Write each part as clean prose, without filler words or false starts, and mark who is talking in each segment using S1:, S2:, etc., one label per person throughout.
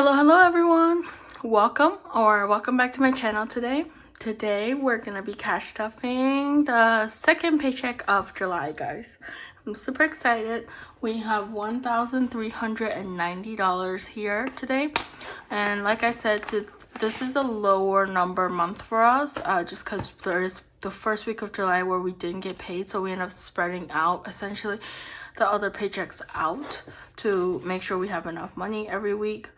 S1: Hello everyone, welcome back to my channel. Today we're gonna be cash stuffing the second paycheck of July, guys. I'm super excited. We have $1,390 here today, and like I said, this is a lower number month for us, just because there is the first week of July where we didn't get paid, so we end up spreading out essentially the other paychecks out to make sure we have enough money every week.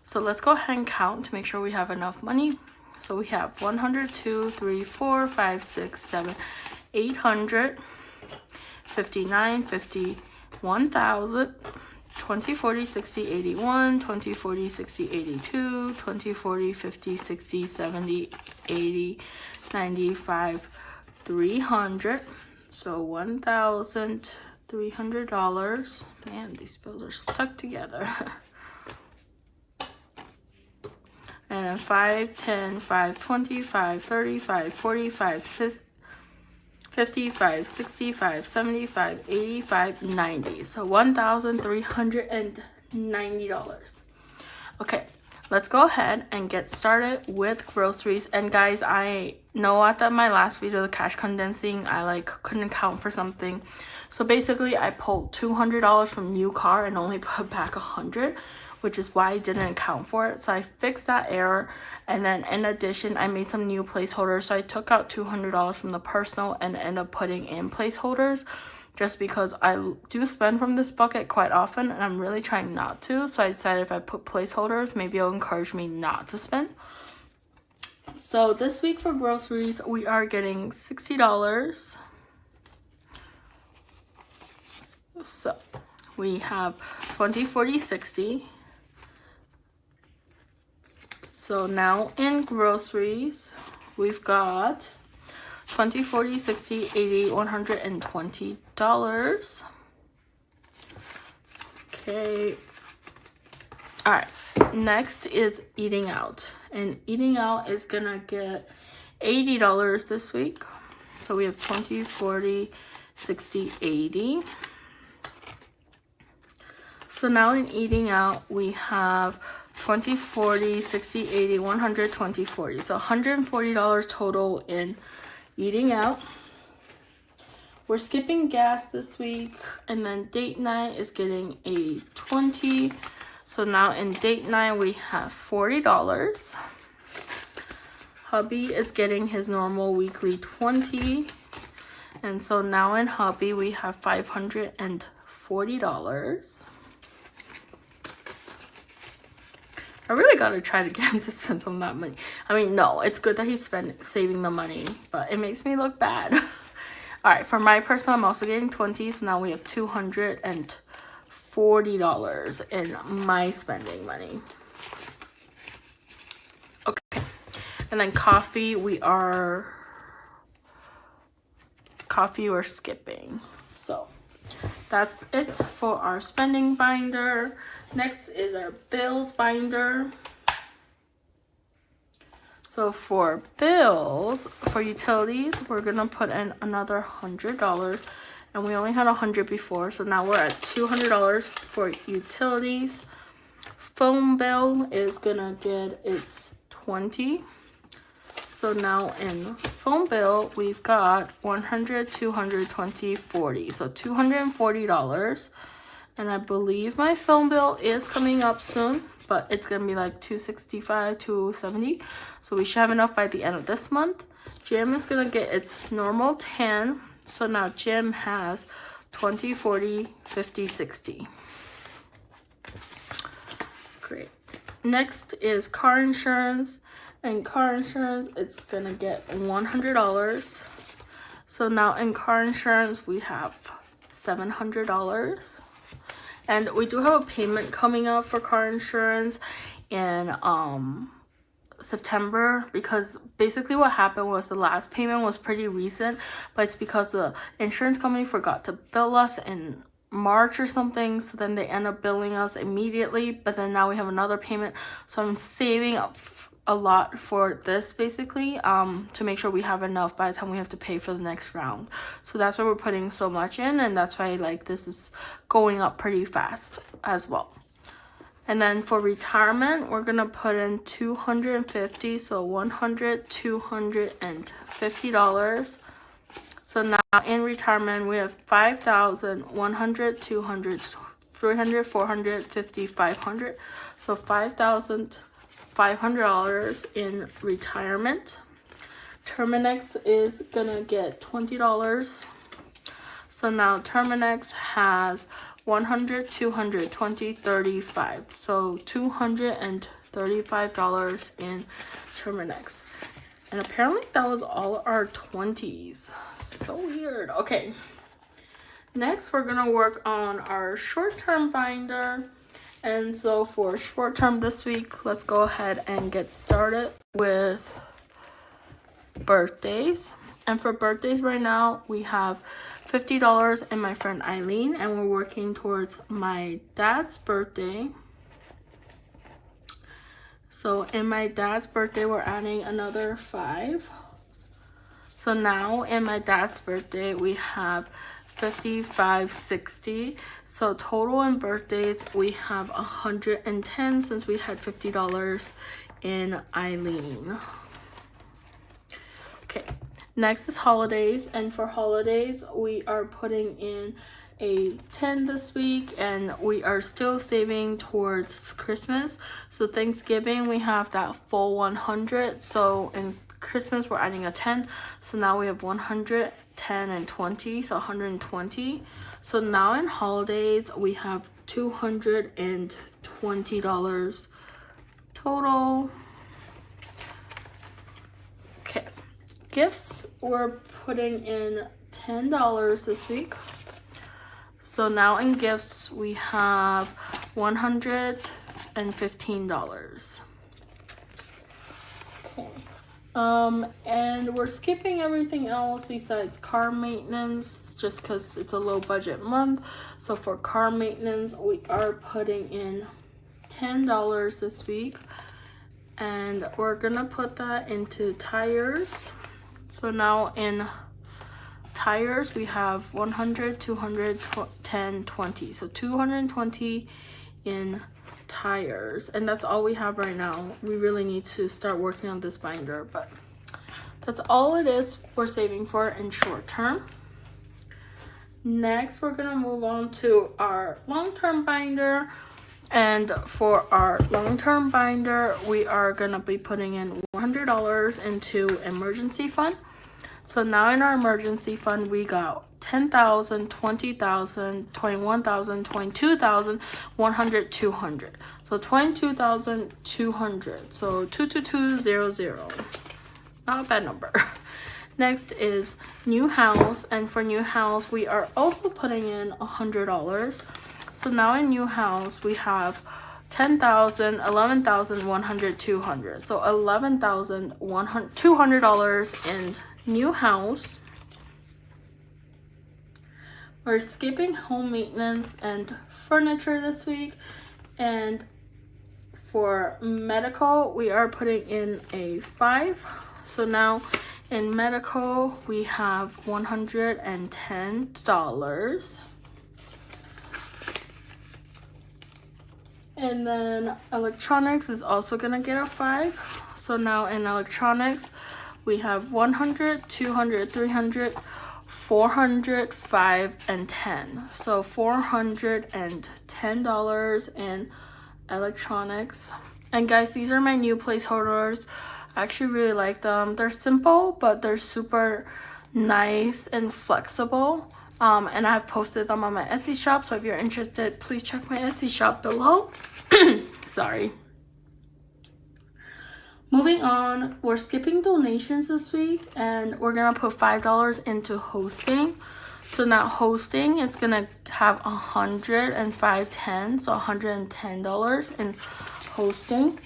S1: So let's go ahead and count to make sure we have enough money. So we have 100, 2, 3, 4, 5, 6, 7, 800, 59, 50, 1,000, 20, 40, 60, 81, 20, 40, 60, 82, 20, 40, 50, 60, 70, 80, 95, 300. So $1,300. Man, these bills are stuck together. And then 5, 10, 5, 20, 5, 30, 5, 40, 5, 50, 5, 65, 75, 85, 90. So $1,390. Okay, let's go ahead and get started with groceries. And guys, I know at my last video, the cash condensing, I couldn't count for something. So basically I pulled $200 from new car and only put back 100, which is why I didn't account for it. So I fixed that error, and then in addition I made some new placeholders. So I took out $200 from the personal and ended up putting in placeholders, just because I do spend from this bucket quite often and I'm really trying not to. So I decided if I put placeholders, maybe it'll encourage me not to spend. So this week for groceries, we are getting $60. So we have 20, 40, 60. So now in groceries, we've got 20, 40, 60, 80, $120. Okay. All right. Next is eating out. And eating out is gonna get $80 this week. So we have 20, 40, 60, 80. So now in eating out, we have 20, 40, 60, 80, 100, 20, 40. So $140 total in eating out. We're skipping gas this week. And then date night is getting a 20. So now in date night, we have $40. Hubby is getting his normal weekly 20. And so now in hubby, we have $540. I really gotta try to get him to spend some of that money. I mean, no, it's good that he's saving the money, but it makes me look bad. All right, for my personal, I'm also getting 20, so now we have $240 in my spending money. Okay, and then coffee, we're skipping. So that's it for our spending binder. Next is our bills binder. So for bills, for utilities, we're gonna put in another $100, and we only had 100 before, so now we're at $200 for utilities. Phone bill is gonna get its 20. So now in phone bill, we've got 100, 200, 20, 40. So $240. And I believe my phone bill is coming up soon, but it's going to be like $265, $270. So we should have enough by the end of this month. Gym is going to get its normal 10. So now gym has 20, 40, 50, 60. Great. Next is car insurance. And car insurance, it's going to get $100. So now in car insurance, we have $700. And we do have a payment coming up for car insurance in September, because basically what happened was the last payment was pretty recent, but it's because the insurance company forgot to bill us in March or something, so then they end up billing us immediately, but then now we have another payment. So I'm saving up a lot for this, basically, to make sure we have enough by the time we have to pay for the next round. So that's why we're putting so much in, and that's why this is going up pretty fast as well. And then for retirement, we're gonna put in $250, so $250. So now in retirement, we have 5,000, 100, 200, 300, 450, 500. So $5,500 in retirement. Terminex is gonna get $20. So now Terminex has 100, 200, 20, 35. So $235 in Terminex. And apparently that was all our 20s. So weird. Okay. Next, we're gonna work on our short-term binder. And so for short-term this week, let's go ahead and get started with birthdays. And for birthdays right now, we have $50 and my friend Eileen, and we're working towards my dad's birthday. So in my dad's birthday, we're adding another 5. So now in my dad's birthday, we have 55, 60. So total in birthdays, we have 110 since we had $50 in Eileen. Okay, next is holidays, and for holidays we are putting in a 10 this week, and we are still saving towards Christmas. So Thanksgiving we have that full 100, so in Christmas we're adding a 10, so now we have 100, 10, and 20, so 120. So now in holidays we have $220 total. Okay, gifts we're putting in $10 this week. So now in gifts we have $115. Okay. And we're skipping everything else besides car maintenance just because it's a low budget month. So for car maintenance, we are putting in $10 this week, and we're gonna put that into tires. So now in tires, we have 100, 200, 10, 20. So 220 in tires, and that's all we have right now. We really need to start working on this binder, but that's all it is we're saving for in short term. Next, we're gonna move on to our long-term binder, and for our long-term binder, we are gonna be putting in $100 into emergency fund. So now in our emergency fund, we got 10,000, 20,000, 21,000, 22,000, 100, 200. So 22,200. So 22200. Not a bad number. Next is new house, and for new house, we are also putting in $100. So now in new house, we have 10,000, 11,000, 100, 200. So $11,200 in new house. We're skipping home maintenance and furniture this week, and for medical we are putting in a 5. So now in medical we have $110. And then electronics is also gonna get a 5. So now in electronics we have 100, 200, 300, 400, 5, and 10. So $410 in electronics. And guys, these are my new placeholders. I actually really like them. They're simple, but they're super nice and flexible. And I have posted them on my Etsy shop, so if you're interested, please check my Etsy shop below. Sorry. Moving on, we're skipping donations this week, and we're gonna put $5 into hosting. So now hosting is gonna have 105.10, so $110 in hosting.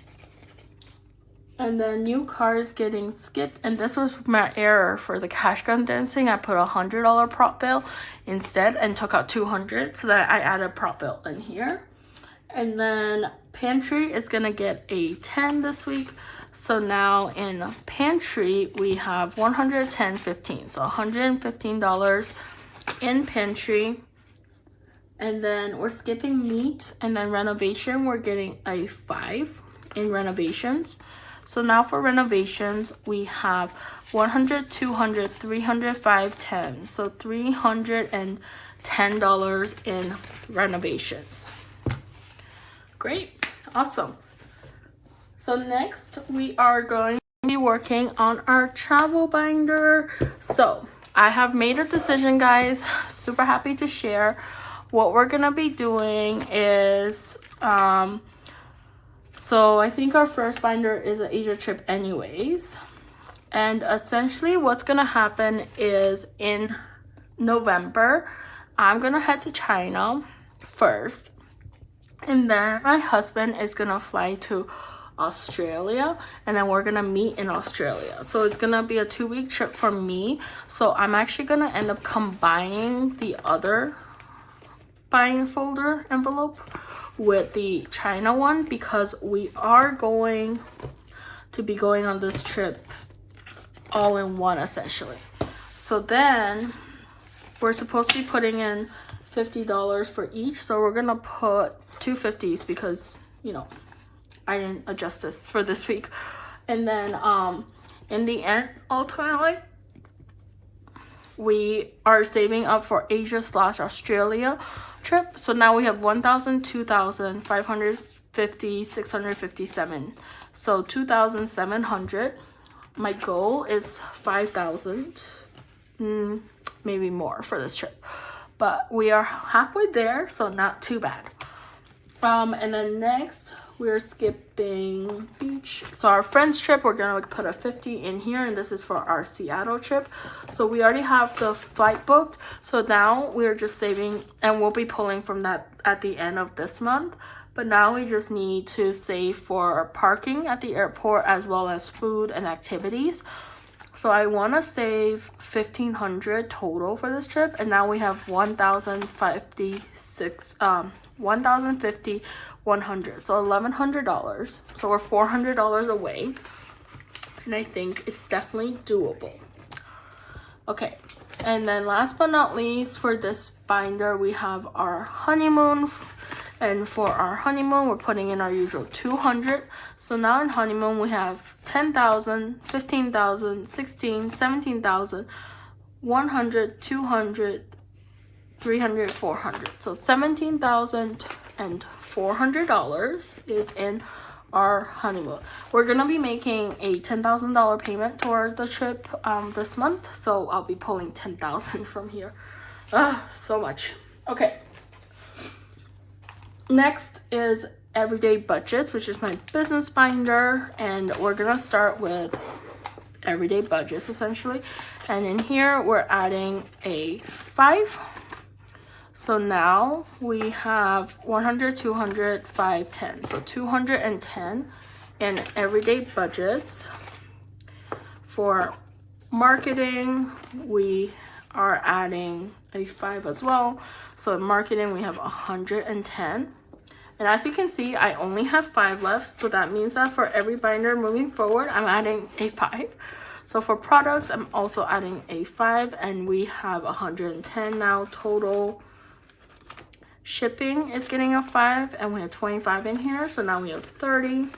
S1: And then new car is getting skipped, and this was my error for the cash condensing. I put a $100 prop bill instead and took out 200, so that I added a prop bill in here. And then pantry is gonna get a 10 this week. So now in pantry we have 110.15, so $115 in pantry. And then we're skipping meat, and then renovation, we're getting a 5 in renovations. So now for renovations, we have 100, 200, 300, 5, 10. So $310 in renovations. Great, awesome. So next we are going to be working on our travel binder. So I have made a decision, guys. Super happy to share. What we're gonna be doing is so I think our first binder is an Asia trip anyways, and essentially what's gonna happen is in November I'm gonna head to China first, and then my husband is gonna fly to Australia, and then we're gonna meet in Australia. So it's gonna be a 2-week trip for me. So I'm actually gonna end up combining the other buying folder envelope with the China one, because we are going to be going on this trip all in one essentially. So then we're supposed to be putting in $50 for each, so we're gonna put 2 50s because, you know, I didn't adjust this for this week. And then in the end, ultimately we are saving up for Asia/Australia trip. So now we have 1,000, 2,000, 550, 657. So 2,700. My goal is 5,000, maybe more for this trip, but we are halfway there, so not too bad. And then next we're skipping beach. So our friends trip, we're gonna put a 50 in here, and this is for our Seattle trip. So we already have the flight booked, so now we're just saving, and we'll be pulling from that at the end of this month. But now we just need to save for parking at the airport as well as food and activities. So I want to save $1,500 total for this trip, and now we have 1,056 1,050, 100, so $1,100. So we're $400 away, and I think it's definitely doable. Okay, and then last but not least, for this binder we have our honeymoon. And for our honeymoon, we're putting in our usual 200. So now in honeymoon, we have 10,000, 15,000, 16, 17,000, 100, 200, 300, 400. So $17,400 is in our honeymoon. We're gonna be making a $10,000 payment toward the trip this month. So I'll be pulling 10,000 from here. So much. Okay. Next is everyday budgets, which is my business binder, and we're gonna start with everyday budgets essentially. And in here we're adding a 5. So now we have 100, 200, 5, 10. So 210 in everyday budgets. For marketing, we are adding a 5 as well. So in marketing we have 110. And as you can see, I only have 5 left, so that means that for every binder moving forward, I'm adding a 5. So for products, I'm also adding a 5, and we have 110 now total. Shipping is getting a 5, and we have 25 in here, so now we have 30.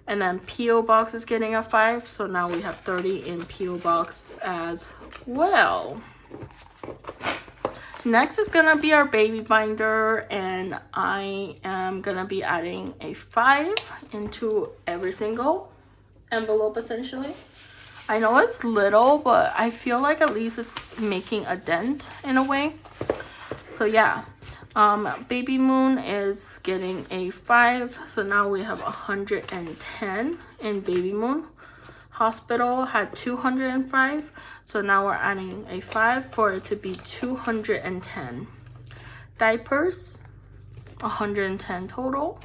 S1: And then P.O. Box is getting a 5, so now we have 30 in P.O. Box as well. Next is gonna be our baby binder, and I am gonna be adding a 5 into every single envelope essentially. I know it's little, but I feel like at least it's making a dent in a way. So yeah, Baby Moon is getting a 5, so now we have 110 in Baby Moon. Hospital had 205, so now we're adding a 5 for it to be 210. Diapers, 110 total.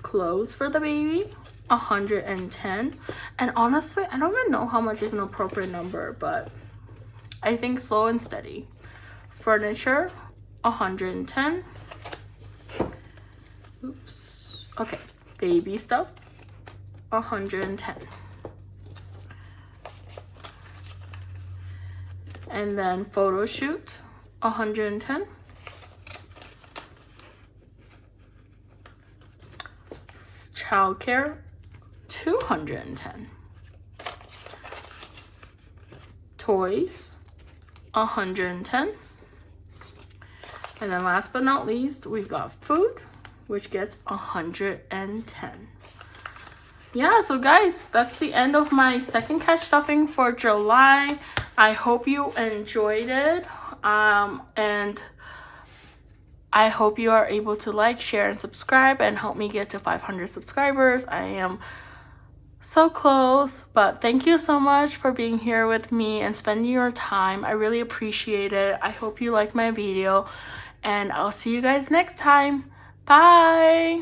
S1: Clothes for the baby, 110. And honestly, I don't even know how much is an appropriate number, but I think slow and steady. Furniture, 110. Oops. Okay, baby stuff, 110. And then photo shoot, 110. Childcare, 210. Toys, 110. And then last but not least, we've got food, which gets 110. Yeah, so guys, that's the end of my second cash stuffing for July. I hope you enjoyed it. And I hope you are able to like, share, and subscribe and help me get to 500 subscribers. I am so close, but thank you so much for being here with me and spending your time. I really appreciate it. I hope you liked my video, and I'll see you guys next time. Bye.